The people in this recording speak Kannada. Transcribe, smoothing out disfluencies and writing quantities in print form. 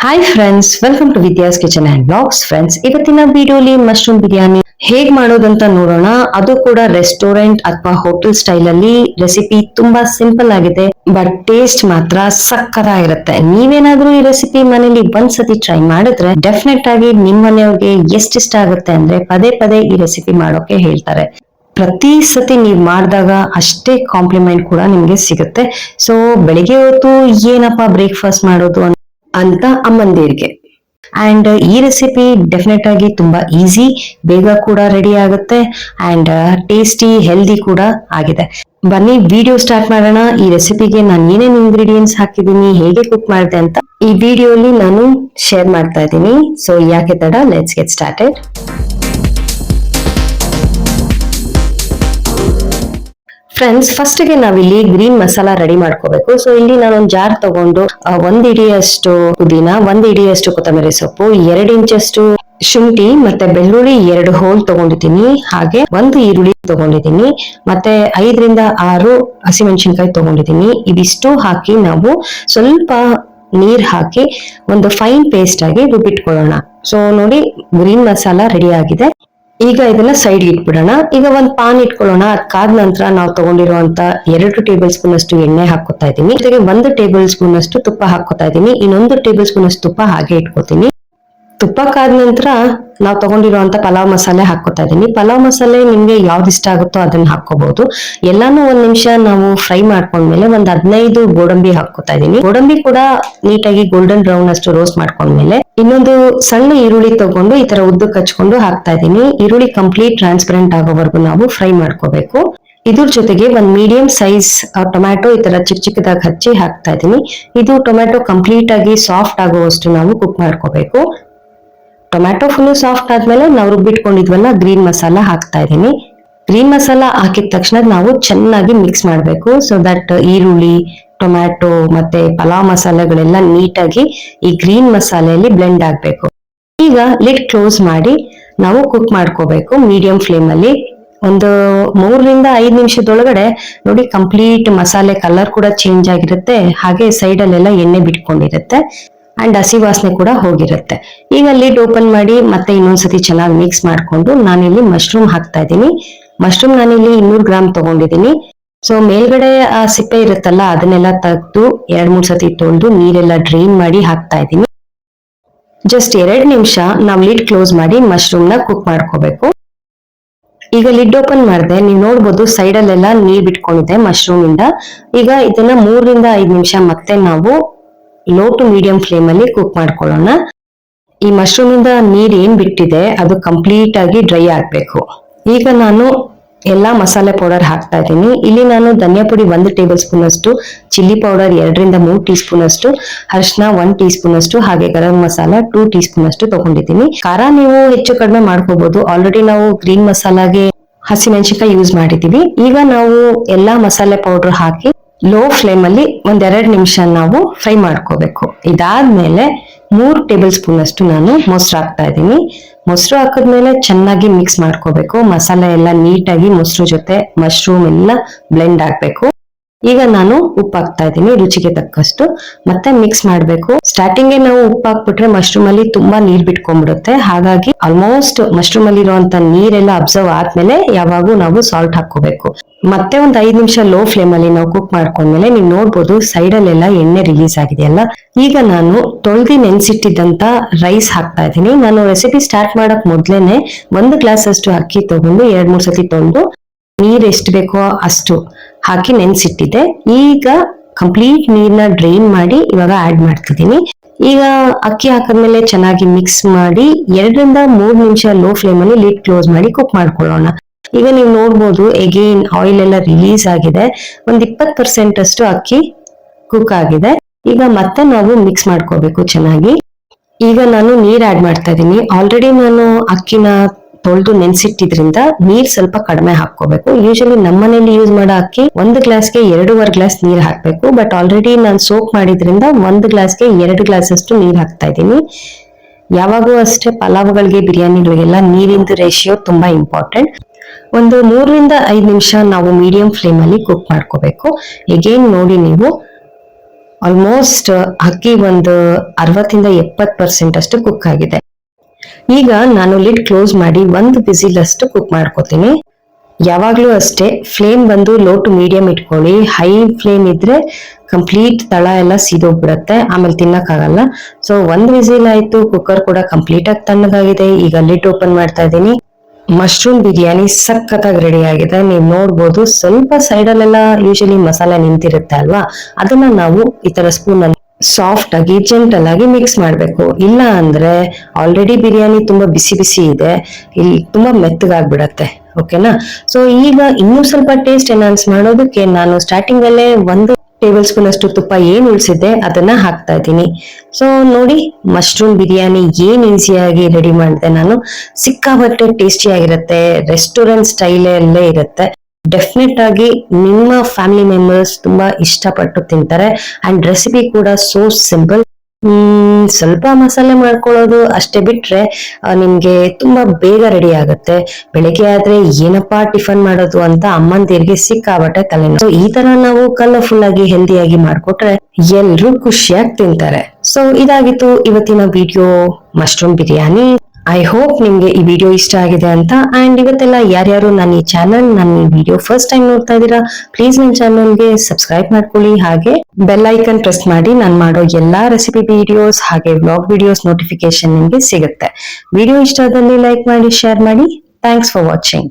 Hi friends, welcome to Vidya's kitchen and blogs. Friends, ಇವತ್ತಿನ ವಿಡಿಯೋಲಿ ಮಶ್ರೂಮ್ ಬಿರಿಯಾನಿ ಹೇಗ್ ಮಾಡೋದಂತ ನೋಡೋಣ. ಅದು ಕೂಡ ರೆಸ್ಟೋರೆಂಟ್ ಅಥವಾ ಹೋಟೆಲ್ ಸ್ಟೈಲ್ ಅಲ್ಲಿ. ರೆಸಿಪಿ ತುಂಬಾ ಸಿಂಪಲ್ ಆಗಿದೆ, ಬಟ್ ಟೇಸ್ಟ್ ಮಾತ್ರ ಸಕ್ಕತ್ತಾಗಿರುತ್ತೆ. ನೀವೇನಾದ್ರೂ ಈ ರೆಸಿಪಿ ಮನೇಲಿ ಒಂದ್ಸತಿ ಟ್ರೈ ಮಾಡಿದ್ರೆ ಡೆಫಿನೆಟ್ ಆಗಿ ನಿಮ್ ಮನೆಯವ್ರಿಗೆ ಎಷ್ಟಿಷ್ಟ ಆಗುತ್ತೆ ಅಂದ್ರೆ ಪದೇ ಪದೇ ಈ ರೆಸಿಪಿ ಮಾಡೋಕೆ ಹೇಳ್ತಾರೆ. ಪ್ರತಿ ಸತಿ ನೀವ್ ಮಾಡಿದಾಗ ಅಷ್ಟೇ ಕಾಂಪ್ಲಿಮೆಂಟ್ ಕೂಡ ನಿಮ್ಗೆ ಸಿಗುತ್ತೆ. ಸೊ ಬೆಳಿಗ್ಗೆ ಹೊತ್ತು ಏನಪ್ಪಾ ಬ್ರೇಕ್ಫಾಸ್ಟ್ ಮಾಡೋದು ಅಂತ ಅಮ್ಮಂದಿರಿಗೆ. ಅಂಡ್ ಈ ರೆಸಿಪಿ ಡೆಫಿನೆಟ್ ಆಗಿ ತುಂಬಾ ಈಸಿ, ಬೇಗ ಕೂಡ ರೆಡಿ ಆಗುತ್ತೆ ಅಂಡ್ ಟೇಸ್ಟಿ ಹೆಲ್ದಿ ಕೂಡ ಆಗಿದೆ. ಬನ್ನಿ ವಿಡಿಯೋ ಸ್ಟಾರ್ಟ್ ಮಾಡೋಣ. ಈ ರೆಸಿಪಿಗೆ ನಾನು ಏನೇನು ಇಂಗ್ರೀಡಿಯೆಂಟ್ಸ್ ಹಾಕಿದ್ದೀನಿ, ಹೇಗೆ ಕುಕ್ ಮಾಡಿದೆ ಅಂತ ಈ ವಿಡಿಯೋಲಿ ನಾನು ಶೇರ್ ಮಾಡ್ತಾ ಇದ್ದೀನಿ. ಸೊ ಯಾಕೆ ತಡ, let's get started. Friends, first ಗೆ ನಾವಿಲ್ಲಿ ಗ್ರೀನ್ ಮಸಾಲಾ ರೆಡಿ ಮಾಡ್ಕೋಬೇಕು. ಸೊ ಇಲ್ಲಿ ನಾನೊಂದು ಜಾರ್ ತಗೊಂಡು 1 ಇಡಿಯಷ್ಟು ಪುದೀನ, 1 ಇಡಿಯಷ್ಟು ಕೊತ್ತಂಬರಿ ಸೊಪ್ಪು, 2 ಇಂಚಷ್ಟು ಶುಂಠಿ ಮತ್ತೆ ಬೆಳ್ಳುಳ್ಳಿ 2 ಹೋಲ್ ತಗೊಂಡಿದ್ದೀನಿ. ಹಾಗೆ 1 ಈರುಳ್ಳಿ ತಗೊಂಡಿದ್ದೀನಿ, ಮತ್ತೆ 5ರಿಂದ 6 ಹಸಿಮೆಣಸಿನಕಾಯಿ ತಗೊಂಡಿದ್ದೀನಿ. ಇದಿಷ್ಟು ಹಾಕಿ ನಾವು ಸ್ವಲ್ಪ ನೀರ್ ಹಾಕಿ ಒಂದು ಫೈನ್ ಪೇಸ್ಟ್ ಆಗಿ ರುಬ್ಬಿಟ್ಕೊಳ್ಳೋಣ. ಸೊ ನೋಡಿ, ಗ್ರೀನ್ ಮಸಾಲಾ ರೆಡಿ ಆಗಿದೆ. ಈಗ ಇದನ್ನ ಸೈಡ್ ಇಟ್ಬಿಡೋಣ. ಈಗ ಒಂದ್ ಪಾನ್ ಇಟ್ಕೊಳ್ಳೋಣ. ಅದಾದ ನಂತರ ನಾವು ತಗೊಂಡಿರುವಂತ 2 ಟೇಬಲ್ ಸ್ಪೂನ್ ಅಷ್ಟು ಎಣ್ಣೆ ಹಾಕೋತಾ ಇದ್ದೀನಿ. ಜೊತೆಗೆ 1 ಟೇಬಲ್ ಸ್ಪೂನ್ ಅಷ್ಟು ತುಪ್ಪ ಹಾಕೋತಾ ಇದ್ದೀನಿ. ಇನ್ನೊಂದು ಟೇಬಲ್ ಸ್ಪೂನ್ ಅಷ್ಟು ತುಪ್ಪ ಹಾಗೆ ಇಟ್ಕೋತೀನಿ. ತುಪ್ಪ ಕಾದ ನಂತರ ನಾವು ತಗೊಂಡಿರುವಂತ ಪಲಾವ್ ಮಸಾಲೆ ಹಾಕೋತಾ ಇದೀನಿ. ಪಲಾವ್ ಮಸಾಲೆ ನಿಮ್ಗೆ ಯಾವ್ದು ಇಷ್ಟ ಆಗುತ್ತೋ ಅದನ್ನ ಹಾಕೋಬಹುದು. ಎಲ್ಲಾನು 1 ನಿಮಿಷ ನಾವು ಫ್ರೈ ಮಾಡ್ಕೊಂಡ್ಮೇಲೆ ಒಂದ್ 15 ಗೋಡಂಬಿ ಹಾಕೋತಾ ಇದೀನಿ. ಗೋಡಂಬಿ ಕೂಡ ನೀಟಾಗಿ ಗೋಲ್ಡನ್ ಬ್ರೌನ್ ಅಷ್ಟು ರೋಸ್ಟ್ ಮಾಡ್ಕೊಂಡ್ಮೇಲೆ ಇನ್ನೊಂದು ಸಣ್ಣ ಈರುಳ್ಳಿ ತಗೊಂಡು ಈ ತರ ಉದ್ದಕ್ಕೆ ಹಚ್ಕೊಂಡು ಹಾಕ್ತಾ ಇದೀನಿ. ಈರುಳ್ಳಿ ಕಂಪ್ಲೀಟ್ ಟ್ರಾನ್ಸ್ಪರೆಂಟ್ ಆಗೋವರೆಗೂ ನಾವು ಫ್ರೈ ಮಾಡ್ಕೋಬೇಕು. ಇದ್ರ ಜೊತೆಗೆ ಒಂದ್ ಮೀಡಿಯಂ ಸೈಜ್ ಟೊಮ್ಯಾಟೊ ಈ ತರ ಚಿಕ್ಕ ಚಿಕ್ಕದಾಗಿ ಹಚ್ಚಿ ಹಾಕ್ತಾ ಇದೀನಿ. ಇದು ಟೊಮ್ಯಾಟೊ ಕಂಪ್ಲೀಟ್ ಆಗಿ ಸಾಫ್ಟ್ ಆಗುವಷ್ಟು ನಾವು ಕುಕ್ ಮಾಡ್ಕೋಬೇಕು. ಟೊಮ್ಯಾಟೊ ಫುಲ್ ಸಾಫ್ಟ್ ಆದ್ಮೇಲೆ ನಾವು ರುಬ್ಬಿಟ್ಕೊಂಡಿದ್ವಲ್ಲ ಗ್ರೀನ್ ಮಸಾಲಾ ಹಾಕ್ತಾ ಇದೀನಿ. ಗ್ರೀನ್ ಮಸಾಲಾ ಹಾಕಿದ ತಕ್ಷಣ ನಾವು ಚೆನ್ನಾಗಿ ಮಿಕ್ಸ್ ಮಾಡಬೇಕು. ಸೊ ದಟ್ ಈರುಳ್ಳಿ, ಟೊಮ್ಯಾಟೊ ಮತ್ತೆ ಪಲಾವ್ ಮಸಾಲೆಗಳೆಲ್ಲ ನೀಟಾಗಿ ಈ ಗ್ರೀನ್ ಮಸಾಲೆಯಲ್ಲಿ ಬ್ಲೆಂಡ್ ಆಗ್ಬೇಕು. ಈಗ ಲಿಡ್ ಕ್ಲೋಸ್ ಮಾಡಿ ನಾವು ಕುಕ್ ಮಾಡ್ಕೋಬೇಕು ಮೀಡಿಯಂ ಫ್ಲೇಮ್ ಅಲ್ಲಿ. ಒಂದು 3ರಿಂದ 5 ನಿಮಿಷದೊಳಗಡೆ ನೋಡಿ, ಕಂಪ್ಲೀಟ್ ಮಸಾಲೆ ಕಲರ್ ಕೂಡ ಚೇಂಜ್ ಆಗಿರುತ್ತೆ. ಹಾಗೆ ಸೈಡ್ ಅಲ್ಲೆಲ್ಲ ಎಣ್ಣೆ ಬಿಟ್ಕೊಂಡಿರುತ್ತೆ ಅಂಡ್ ಹಸಿ ವಾಸನೆ ಕೂಡ ಹೋಗಿರುತ್ತೆ. ಈಗ ಲಿಡ್ ಓಪನ್ ಮಾಡಿ ಮತ್ತೆ ಇನ್ನೊಂದ್ಸತಿ ಚೆನ್ನಾಗಿ ಮಿಕ್ಸ್ ಮಾಡ್ಕೊಂಡು ನಾನಿಲ್ಲಿ ಮಶ್ರೂಮ್ ಹಾಕ್ತಾ ಇದ್ದೀನಿ. ಮಶ್ರೂಮ್ ನಾನಿಲ್ಲಿ 200 ಗ್ರಾಮ್ ತಗೊಂಡಿದ್ದೀನಿ. ಸೊ ಮೇಲ್ಗಡೆ ಆ ಸಿಪ್ಪೆ ಇರುತ್ತಲ್ಲ ಅದನ್ನೆಲ್ಲ ತೆಗೆದು 2-3 ಸತಿ ತೊಳೆದು ನೀರೆಲ್ಲ ಡ್ರೈನ್ ಮಾಡಿ ಹಾಕ್ತಾ ಇದ್ದೀನಿ. ಜಸ್ಟ್ 2 ನಿಮಿಷ ನಾವು ಲಿಡ್ ಕ್ಲೋಸ್ ಮಾಡಿ ಮಶ್ರೂಮ್ ನ ಕುಕ್ ಮಾಡ್ಕೋಬೇಕು. ಈಗ ಲಿಡ್ ಓಪನ್ ಮಾಡಿದೆ, ನೀವು ನೋಡ್ಬೋದು ಸೈಡ್ ಅಲ್ಲೆಲ್ಲ ನೀರ್ ಬಿಟ್ಕೊಂಡಿದೆ ಮಶ್ರೂಮ್ ಇಂದ. ಈಗ ಇದನ್ನ 3ರಿಂದ 5 ನಿಮಿಷ ಮತ್ತೆ ನಾವು ಲೋ ಟು ಮೀಡಿಯಂ ಫ್ಲೇಮ್ ಅಲ್ಲಿ ಕುಕ್ ಮಾಡ್ಕೊಳ್ಳೋಣ. ಈ ಮಶ್ರೂಮ್ ಇಂದ ನೀರ್ ಏನ್ ಬಿಟ್ಟಿದೆ ಅದು ಕಂಪ್ಲೀಟ್ ಆಗಿ ಡ್ರೈ ಆಗ್ಬೇಕು. ಈಗ ನಾನು ಎಲ್ಲಾ ಮಸಾಲೆ ಪೌಡರ್ ಹಾಕ್ತಾ ಇದ್ದೀನಿ. ಇಲ್ಲಿ ನಾನು ಧನಿಯಾ ಪುಡಿ 1 ಟೇಬಲ್ ಸ್ಪೂನ್ ಅಷ್ಟು, ಚಿಲ್ಲಿ ಪೌಡರ್ 2ರಿಂದ 3 ಟೀ ಸ್ಪೂನ್ ಅಷ್ಟು, ಅರಿಶಿನ 1 ಟೀ ಸ್ಪೂನ್ ಅಷ್ಟು, ಹಾಗೆ ಗರಂ ಮಸಾಲ 2 ಟೀ ಸ್ಪೂನ್ ಅಷ್ಟು ತಗೊಂಡಿದ್ದೀನಿ. ಖಾರ ನೀವು ಹೆಚ್ಚು ಕಡಿಮೆ ಮಾಡ್ಕೋಬಹುದು. ಆಲ್ರೆಡಿ ನಾವು ಗ್ರೀನ್ ಮಸಾಲಾಗೆ ಹಸಿಮೆಣಸಿನಕಾಯಿ ಯೂಸ್ ಮಾಡಿದೀವಿ. ಈಗ ನಾವು ಎಲ್ಲಾ ಮಸಾಲೆ ಪೌಡರ್ ಹಾಕಿ ಲೋ ಫ್ಲೇಮ್ ಅಲ್ಲಿ 1-2 ನಿಮಿಷ ನಾವು ಫ್ರೈ ಮಾಡ್ಕೋಬೇಕು. ಇದಾದ್ಮೇಲೆ 3 ಟೇಬಲ್ ಸ್ಪೂನ್ ಅಷ್ಟು ನಾನು ಮೊಸರು ಹಾಕ್ತಾ ಇದ್ದೀನಿ. ಮೊಸರು ಹಾಕಿದ್ಮೇಲೆ ಚೆನ್ನಾಗಿ ಮಿಕ್ಸ್ ಮಾಡ್ಕೋಬೇಕು. ಮಸಾಲೆ ಎಲ್ಲ ನೀಟಾಗಿ ಮೊಸರು ಜೊತೆ ಮಶ್ರೂಮ್ ಎಲ್ಲ ಬ್ಲೆಂಡ್ ಆಗ್ಬೇಕು. ಈಗ ನಾನು ಉಪ್ಪು ಹಾಕ್ತಾ ಇದ್ದೀನಿ ರುಚಿಗೆ ತಕ್ಕಷ್ಟು, ಮತ್ತೆ ಮಿಕ್ಸ್ ಮಾಡ್ಬೇಕು. ಸ್ಟಾರ್ಟಿಂಗ್ ನಾವು ಉಪ್ಪು ಹಾಕ್ಬಿಟ್ರೆ ಮಶ್ರೂಮ್ ಅಲ್ಲಿ ತುಂಬಾ ನೀರ್ ಬಿಟ್ಕೊಂಡ್ಬಿಡುತ್ತೆ. ಹಾಗಾಗಿ ಆಲ್ಮೋಸ್ಟ್ ಮಶ್ರೂಮ್ ಅಲ್ಲಿ ಇರುವಂತ ನೀರೆಲ್ಲ ಅಬ್ಸರ್ವ್ ಆದ್ಮೇಲೆ ಯಾವಾಗೂ ನಾವು ಸಾಲ್ಟ್ ಹಾಕೋಬೇಕು. ಮತ್ತೆ ಒಂದ್ 5 ನಿಮಿಷ ಲೋ ಫ್ಲೇಮ್ ಅಲ್ಲಿ ನಾವು ಕುಕ್ ಮಾಡ್ಕೊಂಡ್ಮೇಲೆ ನೀವು ನೋಡ್ಬೋದು ಸೈಡ್ ಅಲ್ಲೆಲ್ಲ ಎಣ್ಣೆ ರಿಲೀಸ್ ಆಗಿದೆಯಲ್ಲ. ಈಗ ನಾನು ತೊಳೆದಿ ನೆನ್ಸಿಟ್ಟಿದ್ದಂತ ರೈಸ್ ಹಾಕ್ತಾ ಇದ್ದೀನಿ. ನಾನು ರೆಸಿಪಿ ಸ್ಟಾರ್ಟ್ ಮಾಡಕ್ ಮೊದ್ಲೇನೆ 1 ಗ್ಲಾಸ್ ಅಷ್ಟು ಅಕ್ಕಿ ತಗೊಂಡು 2-3 ಸತಿ ತೊಳೆದು ನೀರ್ ಎಷ್ಟು ಬೇಕೋ ಅಷ್ಟು ಹಾಕಿ ನೆನ್ಸಿಟ್ಟಿದ್ದೆ. ಈಗ ಕಂಪ್ಲೀಟ್ ನೀರ್ನ ಡ್ರೈನ್ ಮಾಡಿ ಇವಾಗ ಆಡ್ ಮಾಡ್ತಿದ್ದೀನಿ. ಈಗ ಅಕ್ಕಿ ಹಾಕಿದ್ಮೇಲೆ ಚೆನ್ನಾಗಿ ಮಿಕ್ಸ್ ಮಾಡಿ 2ರಿಂದ 3 ನಿಮಿಷ ಲೋ ಫ್ಲೇಮ್ ಅಲ್ಲಿ ಲಿಡ್ ಕ್ಲೋಸ್ ಮಾಡಿ ಕುಕ್ ಮಾಡ್ಕೊಳ್ಳೋಣ. ಈಗ ನೀವು ನೋಡ್ಬೋದು ಎಗೇನ್ ಆಯಿಲ್ ಎಲ್ಲ ರಿಲೀಸ್ ಆಗಿದೆ. ಒಂದ್ 20% ಅಷ್ಟು ಅಕ್ಕಿ ಕುಕ್ ಆಗಿದೆ. ಈಗ ಮತ್ತೆ ನಾವು ಮಿಕ್ಸ್ ಮಾಡ್ಕೋಬೇಕು ಚೆನ್ನಾಗಿ. ಈಗ ನಾನು ನೀರ್ ಆಡ್ ಮಾಡ್ತಾ ಇದ್ದೀನಿ. ಆಲ್ರೆಡಿ ನಾನು ಅಕ್ಕಿನ ತೊಳೆದು ನೆನ್ಸಿಟ್ಟಿದ್ರಿಂದ ನೀರ್ ಸ್ವಲ್ಪ ಕಡಿಮೆ ಹಾಕೋಬೇಕು. ಯೂಶಲಿ ನಮ್ಮನೇಲಿ ಯೂಸ್ ಮಾಡೋ ಅಕ್ಕಿ 1 ಗ್ಲಾಸ್ಗೆ 2.5 ಗ್ಲಾಸ್ ನೀರ್ ಹಾಕ್ಬೇಕು. ಬಟ್ ಆಲ್ರೆಡಿ ನಾನು ಸೋಕ್ ಮಾಡಿದ್ರಿಂದ 1 ಗ್ಲಾಸ್ಗೆ 2 ಗ್ಲಾಸ್ ಅಷ್ಟು ನೀರ್ ಹಾಕ್ತಾ ಇದ್ದೀನಿ. ಯಾವಾಗೂ ಅಷ್ಟೇ ಪಲಾವ್ಗಳಿಗೆ, ಬಿರಿಯಾನಿಗಳಿಗೆಲ್ಲ ನೀರಿಂದು ರೇಷಿಯೋ ತುಂಬಾ ಇಂಪಾರ್ಟೆಂಟ್. ಒಂದು 3ರಿಂದ 5 ನಿಮಿಷ ನಾವು ಮೀಡಿಯಂ ಫ್ಲೇಮ್ ಅಲ್ಲಿ ಕುಕ್ ಮಾಡ್ಕೋಬೇಕು. ಎಗೇನ್ ನೋಡಿ ನೀವು ಆಲ್ಮೋಸ್ಟ್ ಅಕ್ಕಿ ಒಂದು 60-70% ಅಷ್ಟು ಕುಕ್ ಆಗಿದೆ. ಈಗ ನಾನು ಲಿಡ್ ಕ್ಲೋಸ್ ಮಾಡಿ ಒಂದು ವಿಸಿಲ್ ಅಷ್ಟು ಕುಕ್ ಮಾಡ್ಕೋತೀನಿ. ಯಾವಾಗ್ಲೂ ಅಷ್ಟೇ ಫ್ಲೇಮ್ ಬಂದು ಲೋ ಟು ಮೀಡಿಯಂ ಇಟ್ಕೊಳ್ಳಿ. ಹೈ ಫ್ಲೇಮ್ ಇದ್ರೆ ಕಂಪ್ಲೀಟ್ ತಳ ಎಲ್ಲ ಸೀದೋಗ್ಬಿಡತ್ತೆ, ಆಮೇಲೆ ತಿನ್ನಕ್ಕಾಗಲ್ಲ. ಸೊ ಒಂದ್ ವಿಸಿಲ್ ಆಯ್ತು, ಕುಕ್ಕರ್ ಕೂಡ ಕಂಪ್ಲೀಟ್ ಆಗಿ ತಣ್ಣಗಾಗಿದೆ. ಈಗ ಲಿಡ್ ಓಪನ್ ಮಾಡ್ತಾ ಇದ್ದೀನಿ. ಮಶ್ರೂಮ್ ಬಿರಿಯಾನಿ ಸಖತ್ತಾಗಿ ರೆಡಿ ಆಗಿದೆ. ನೀವು ನೋಡ್ಬೋದು, ಸ್ವಲ್ಪ ಸೈಡಲ್ಲೆಲ್ಲ ಯೂಶಲಿ ಮಸಾಲೆ ನಿಂತಿರುತ್ತೆ ಅಲ್ವಾ, ಅದನ್ನ ನಾವು ಈ ತರ ಸ್ಪೂನ್ ಅಲ್ಲಿ ಸಾಫ್ಟ್ ಆಗಿ ಜೆಂಟಲ್ ಆಗಿ ಮಿಕ್ಸ್ ಮಾಡ್ಬೇಕು. ಇಲ್ಲ ಅಂದ್ರೆ ಆಲ್ರೆಡಿ ಬಿರಿಯಾನಿ ತುಂಬಾ ಬಿಸಿ ಬಿಸಿ ಇದೆ, ಇಲ್ಲಿ ತುಂಬಾ ಮೆತ್ತಗಾಗ್ಬಿಡತ್ತೆ. ಓಕೆನಾ? ಸೊ ಈಗ ಇನ್ನೂ ಸ್ವಲ್ಪ ಟೇಸ್ಟ್ ಎನ್ಹಾನ್ಸ್ ಮಾಡೋದಕ್ಕೆ ನಾನು ಸ್ಟಾರ್ಟಿಂಗ್ ಅಲ್ಲೇ 1 ಟೇಬಲ್ ಸ್ಪೂನ್ ಅಷ್ಟು ತುಪ್ಪ ಏನ್ ಉಳಿಸಿದ್ದೆ ಅದನ್ನ ಹಾಕ್ತಾ ಇದ್ದೀನಿ. ಸೊ ನೋಡಿ, ಮಶ್ರೂಮ್ ಬಿರಿಯಾನಿ ಏನ್ ಈಸಿಯಾಗಿ ರೆಡಿ ಮಾಡಿದೆ ನಾನು. ಸಿಕ್ಕಾಪಟ್ಟೆ ಟೇಸ್ಟಿ ಆಗಿರುತ್ತೆ, ರೆಸ್ಟೋರೆಂಟ್ ಸ್ಟೈಲ್ ಅಲ್ಲೇ ಇರುತ್ತೆ. ಡೆಫಿನೆಟ್ ಆಗಿ ನಿಮ್ಮ ಫ್ಯಾಮಿಲಿ ಮೆಂಬರ್ಸ್ ತುಂಬಾ ಇಷ್ಟಪಟ್ಟು ತಿಂತಾರೆ. ಅಂಡ್ ರೆಸಿಪಿ ಕೂಡ ಸೋ ಸಿಂಪಲ್. ಸ್ವಲ್ಪ ಮಸಾಲೆ ಮಾಡ್ಕೊಳ್ಳೋದು ಅಷ್ಟೇ ಬಿಟ್ರೆ ನಿಮ್ಗೆ ತುಂಬಾ ಬೇಗ ರೆಡಿ ಆಗುತ್ತೆ. ಬೆಳಿಗ್ಗೆ ಆದ್ರೆ ಏನಪ್ಪಾ ಟಿಫನ್ ಮಾಡೋದು ಅಂತ ಅಮ್ಮಂದಿರಿಗೆ ಸಿಕ್ಕಾಬಟ್ಟೆ ತಲೆನೋವು. ಸೊ ಈ ತರ ನಾವು ಕಲರ್ಫುಲ್ ಆಗಿ ಹೆಲ್ದಿಯಾಗಿ ಮಾಡ್ಕೊಟ್ರೆ ಎಲ್ರು ಖುಷಿಯಾಗಿ ತಿಂತಾರೆ. ಸೊ ಇದಾಗಿತ್ತು ಇವತ್ತಿನ video, mushroom biryani. I hope ನಿಮ್ಗೆ ಈ ವಿಡಿಯೋ ಇಷ್ಟ ಆಗಿದೆ ಅಂತ. ಅಂಡ್ ಇವತ್ತೆಲ್ಲ ಯಾರ್ಯಾರು ನನ್ನ ಈ ವಿಡಿಯೋ ಫಸ್ಟ್ ಟೈಮ್ ನೋಡ್ತಾ ಇದ್ದೀರಾ, ಪ್ಲೀಸ್ ನನ್ನ ಚಾನಲ್ಗೆ ಸಬ್ಸ್ಕ್ರೈಬ್ ಮಾಡ್ಕೊಳ್ಳಿ. ಹಾಗೆ ಬೆಲ್ ಐಕನ್ ಪ್ರೆಸ್ ಮಾಡಿ ನಾನು ಮಾಡೋ ಎಲ್ಲಾ ರೆಸಿಪಿ ವಿಡಿಯೋಸ್ ಹಾಗೆ ವ್ಲಾಗ್ ವಿಡಿಯೋಸ್ ನೋಟಿಫಿಕೇಶನ್ ನಿಮ್ಗೆ ಸಿಗುತ್ತೆ. ವಿಡಿಯೋ ಇಷ್ಟ ಆದಲ್ಲಿ ಲೈಕ್ ಮಾಡಿ, ಶೇರ್ ಮಾಡಿ. Thanks for watching.